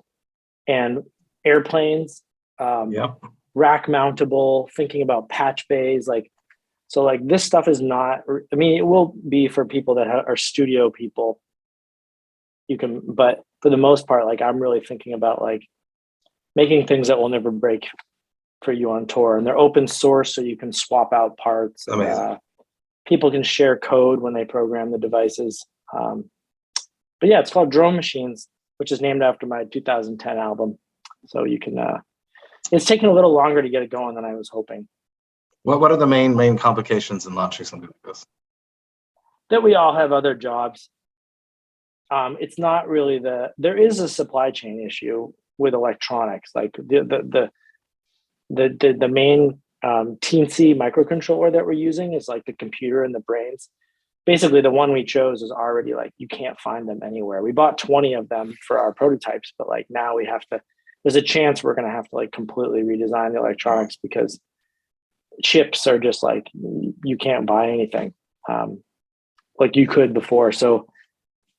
S1: and airplanes, rack mountable, thinking about patch bays, like, so like this stuff is not, I mean, it will be for people that are studio people, but for the most part, like, I'm really thinking about like making things that will never break for you on tour, and they're open source, so you can swap out parts. People can share code when they program the devices. But yeah, it's called Drone Machines, which is named after my 2010 album. So you can, it's taken a little longer to get it going than I was hoping.
S4: What are the main complications in launching something like this?
S1: That we all have other jobs. It's not really there is a supply chain issue with electronics. Like the main teensy microcontroller that we're using is like the computer and the brains. Basically, the one we chose is already like, you can't find them anywhere. We bought 20 of them for our prototypes, but like now there's a chance we're going to have to like completely redesign the electronics, because chips are just like, you can't buy anything like you could before. So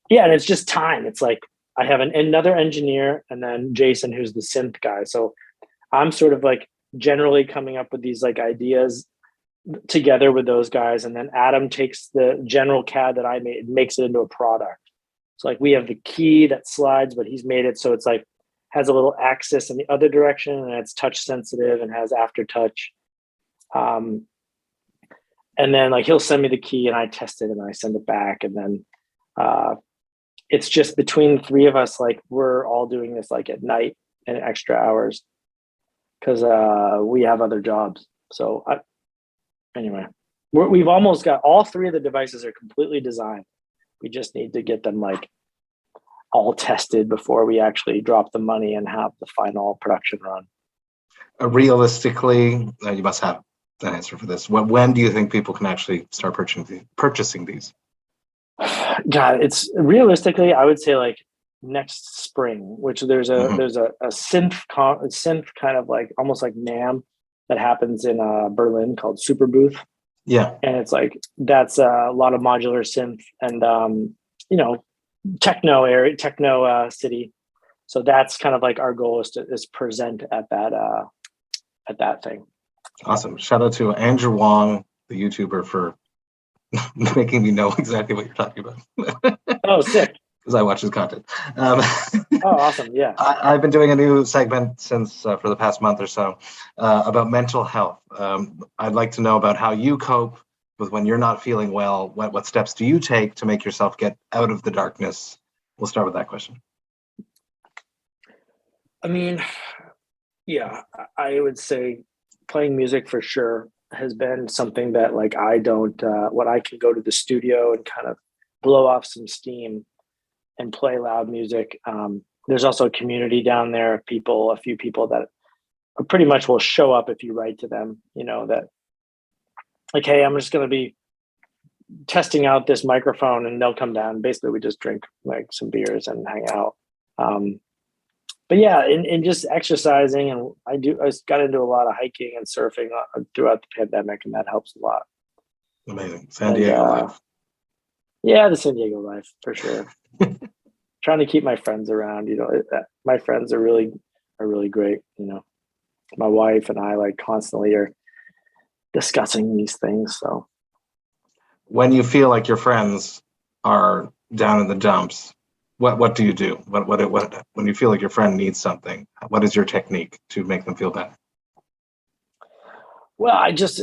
S1: yeah, and it's just time. It's like, I have another engineer, and then Jason, who's the synth guy. So I'm sort of like generally coming up with these like ideas together with those guys, and then Adam takes the general CAD that I made and makes it into a product. So like, we have the key that slides, but he's made it so it's like has a little axis in the other direction, and it's touch sensitive and has aftertouch. And then like, he'll send me the key and I test it and I send it back, and then it's just between the three of us, like, we're all doing this like at night and extra hours because we have other jobs. So anyway, we've almost got all three of the devices are completely designed. We just need to get them like all tested before we actually drop the money and have the final production run.
S4: Realistically, you must have an answer for this. When do you think people can actually start purchasing these?
S1: God, it's realistically, I would say like next spring, which there's a synth kind of like almost like NAMM that happens in Berlin called Super Booth.
S4: Yeah.
S1: And it's like that's a lot of modular synth and you know, techno city. So that's kind of like our goal is present at that thing.
S4: Awesome. Shout out to Andrew Wong, the YouTuber, for making me know exactly what you're talking about.
S1: Oh, sick.
S4: Because I watch his content.
S1: Oh, awesome. Yeah.
S4: I've been doing a new segment since for the past month or so about mental health. I'd like to know about how you cope with when you're not feeling well. What steps do you take to make yourself get out of the darkness? We'll start with that question.
S1: I mean, yeah, I would say playing music for sure has been something that like I don't when I can go to the studio and kind of blow off some steam and play loud music. There's also a community down there of people, a few people that pretty much will show up if you write to them, you know, that like, hey, I'm just going to be testing out this microphone, and they'll come down. Basically, we just drink like some beers and hang out. But yeah, and just exercising, and I got into a lot of hiking and surfing throughout the pandemic, and that helps a lot.
S4: Amazing. San Diego life.
S1: Yeah, the San Diego life for sure. Trying to keep my friends around, you know, my friends are really great. You know, my wife and I like constantly are discussing these things. So
S4: when you feel like your friends are down in the dumps, what do you do? What when you feel like your friend needs something, what is your technique to make them feel better?
S1: Well, I just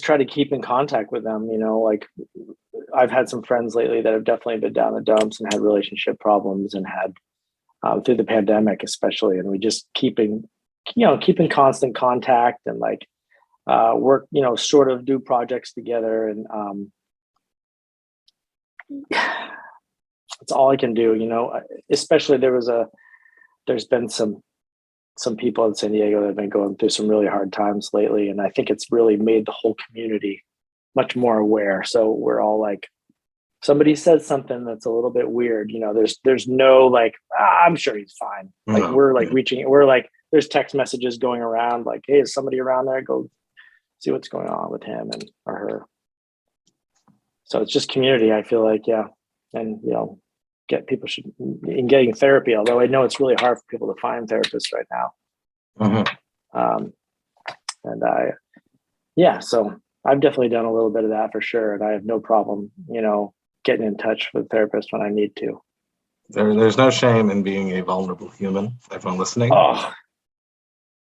S1: try to keep in contact with them, you know, like I've had some friends lately that have definitely been down the dumps and had relationship problems and had through the pandemic, especially. And we just keeping constant contact and like work, you know, sort of do projects together. And it's all I can do, you know, especially there's been some people in San Diego that have been going through some really hard times lately. And I think it's really made the whole community much more aware. So we're all like, somebody says something that's a little bit weird, you know, there's no like, I'm sure he's fine. Like we're like we're like, there's text messages going around like, hey, is somebody around there? Go see what's going on with him and or her. So it's just community, I feel like, yeah. And, you know, getting therapy, although I know it's really hard for people to find therapists right now. So I've definitely done a little bit of that for sure. And I have no problem, you know, getting in touch with a therapist when I need to.
S4: There's no shame in being a vulnerable human. Everyone listening.
S1: Oh,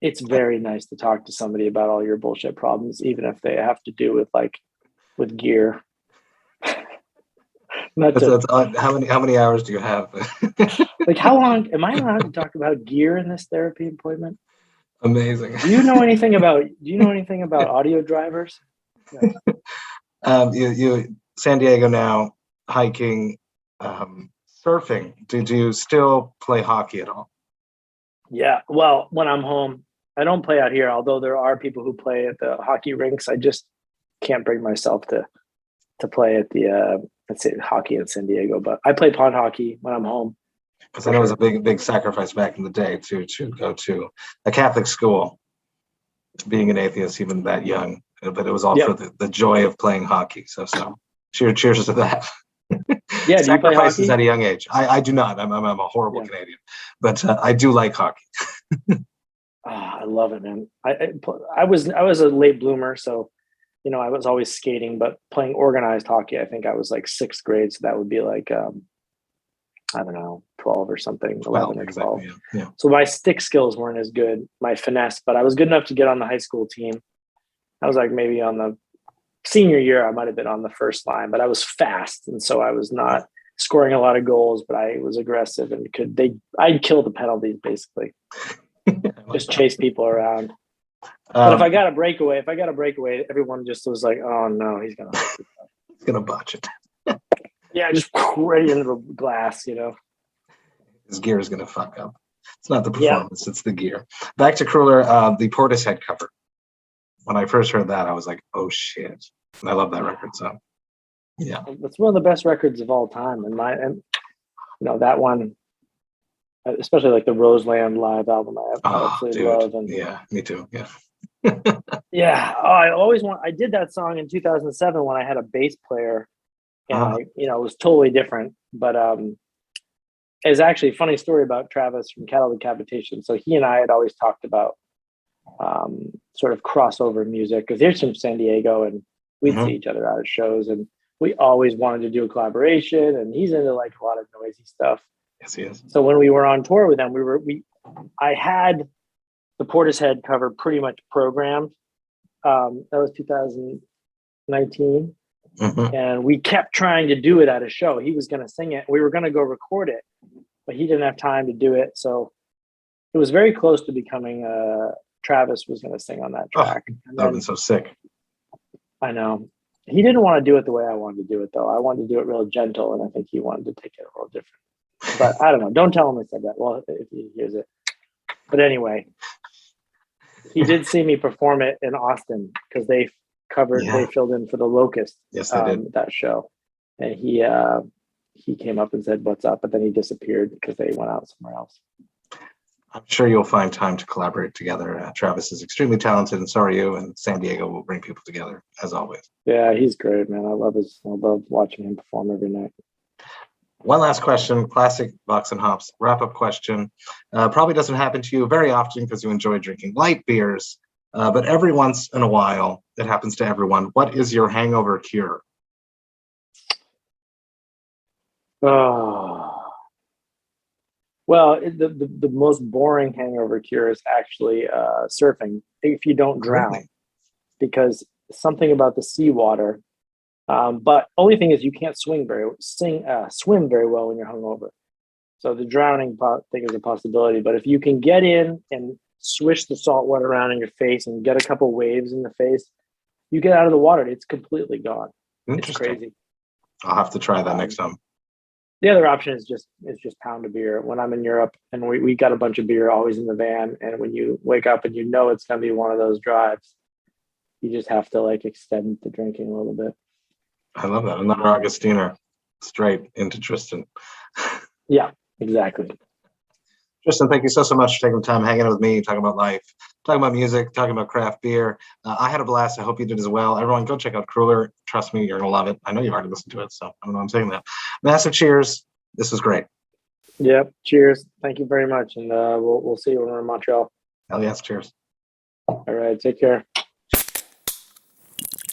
S1: it's very nice to talk to somebody about all your bullshit problems, even if they have to do with gear.
S4: How many hours do you have?
S1: Like, how long am I allowed to talk about gear in this therapy appointment?
S4: Amazing.
S1: Do you know anything about audio drivers? Yeah.
S4: You San Diego now, hiking, surfing. Did you still play hockey at all?
S1: Yeah. Well, when I'm home, I don't play out here, although there are people who play at the hockey rinks. I just can't bring myself to play at the let's say hockey in San Diego, but I play pond hockey when I'm home.
S4: Because I know it was a big sacrifice back in the day to go to a Catholic school, being an atheist even that young, but it was all for the joy of playing hockey. So cheers to that.
S1: Yeah, do you play hockey?
S4: At a young age. I do not. I'm a horrible Canadian, but I do like hockey.
S1: I love it, man. I was a late bloomer, so you know I was always skating, but playing organized hockey. I think I was like 6th grade, so that would be like I don't know, 12 or something, 11 or 12.
S4: Exactly, yeah.
S1: So my stick skills weren't as good, my finesse, but I was good enough to get on the high school team. I was like maybe on the senior year, I might have been on the first line, but I was fast, and so I was not scoring a lot of goals, but I was aggressive and I'd kill the penalties basically. Just chase people around. But if I got a breakaway, everyone just was like, "Oh no, he's gonna
S4: botch it."
S1: Yeah, just right into the glass, you know.
S4: His gear is gonna fuck up. It's not the performance; it's the gear. Back to Krüller, the Portishead cover. When I first heard that, I was like, "Oh shit!" And I love that record. So Yeah.
S1: It's one of the best records of all time. And that one, especially like the Roseland live album, I absolutely love. And
S4: yeah, me too. Yeah.
S1: yeah, I did that song in 2007 when I had a bass player, and it was totally different. But it's actually a funny story about Travis from Cattle Decapitation. So he and I had always talked about sort of crossover music, because he's from San Diego and we'd see each other out at shows, and we always wanted to do a collaboration, and he's into like a lot of noisy stuff.
S4: Yes, he is.
S1: So when we were on tour with them, I had the Portishead cover pretty much programmed. That was 2019. And we kept trying to do it at a show. He was going to sing it. We were going to go record it, but he didn't have time to do it. So it was very close to becoming Travis was going to sing on that track.
S4: That would have been so sick.
S1: I know. He didn't want to do it the way I wanted to do it, though. I wanted to do it real gentle, and I think he wanted to take it a little different. But I don't know. Don't tell him I said that. Well, if he hears it. But anyway, he did see me perform it in Austin, because they filled in for the Locust.
S4: Yes, they did.
S1: That show. And he came up and said, "What's up?" But then he disappeared because they went out somewhere else.
S4: I'm sure you'll find time to collaborate together. Travis is extremely talented, and so are you. And San Diego will bring people together, as always.
S1: Yeah, he's great, man. I love watching him perform every night.
S4: One last question, classic Vox and Hops wrap-up question. Probably doesn't happen to you very often because you enjoy drinking light beers, but every once in a while, it happens to everyone. What is your hangover cure?
S1: Oh. Well, the most boring hangover cure is actually surfing, if you don't drown. Really? Because something about the seawater. But only thing is, you can't swim very well when you're hungover. So the drowning thing is a possibility. But if you can get in and swish the salt water around in your face and get a couple waves in the face, you get out of the water, it's completely gone. It's crazy.
S4: I'll have to try that next time.
S1: The other option is just pound a beer. When I'm in Europe and we got a bunch of beer always in the van, and when you wake up and you know it's going to be one of those drives, you just have to like extend the drinking a little bit.
S4: I love that. Another Augustiner straight into Tristan.
S1: Yeah, exactly.
S4: Tristan, thank you so much for taking the time hanging out with me, talking about life, talking about music, talking about craft beer. I had a blast. I hope you did as well. Everyone, go check out Krüller. Trust me, you're going to love it. I know you've already listened to it, so I don't know why I'm saying that. Massive cheers. This was great.
S1: Yep. Cheers. Thank you very much. And we'll see you when we're in Montreal.
S4: Hell yes. Cheers.
S1: All right. Take care.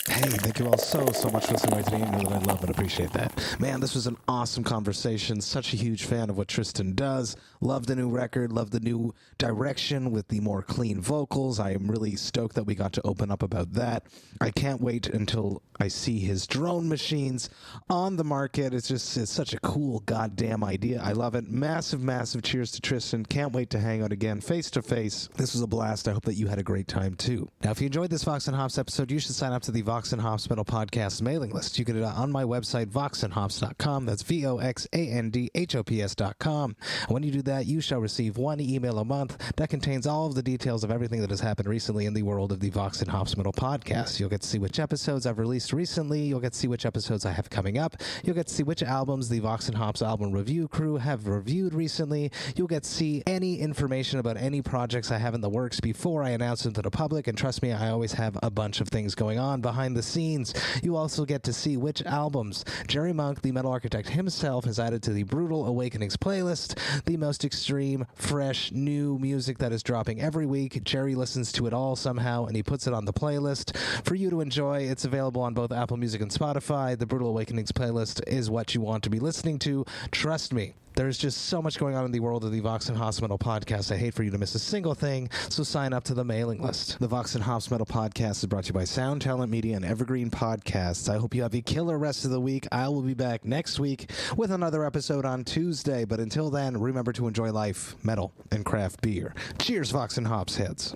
S2: Hey, thank you all so much for listening right today. You know that I love and appreciate that. Man, this was an awesome conversation. Such a huge fan of what Tristan does. Love the new record. Love the new direction with the more clean vocals. I am really stoked that we got to open up about that. I can't wait until I see his drone machines on the market. It's such a cool goddamn idea. I love it. Massive, massive cheers to Tristan. Can't wait to hang out again face to face. This was a blast. I hope that you had a great time too. Now, if you enjoyed this Vox and Hops episode, you should sign up to the Vox and Hops Metal Podcast mailing list. You get it on my website, voxandhops.com. That's VOXandHOPS.com. When you do that, you shall receive one email a month that contains all of the details of everything that has happened recently in the world of the Vox and Hops Metal Podcast. You'll get to see which episodes I've released recently. You'll get to see which episodes I have coming up. You'll get to see which albums the Vox and Hops album review crew have reviewed recently. You'll get to see any information about any projects I have in the works before I announce them to the public. And trust me, I always have a bunch of things going on behind the scenes. You also get to see which albums Jerry Monk, the metal architect himself, has added to the Brutal Awakenings playlist, the most extreme, fresh, new music that is dropping every week. Jerry listens to it all somehow, and he puts it on the playlist for you to enjoy. It's available on both Apple Music and Spotify. The Brutal Awakenings playlist is what you want to be listening to. Trust me. There's just so much going on in the world of the Vox and Hops Metal Podcast. I hate for you to miss a single thing, so sign up to the mailing list. The Vox and Hops Metal Podcast is brought to you by Sound Talent Media and Evergreen Podcasts. I hope you have a killer rest of the week. I will be back next week with another episode on Tuesday. But until then, remember to enjoy life, metal, and craft beer. Cheers, Vox and Hops heads.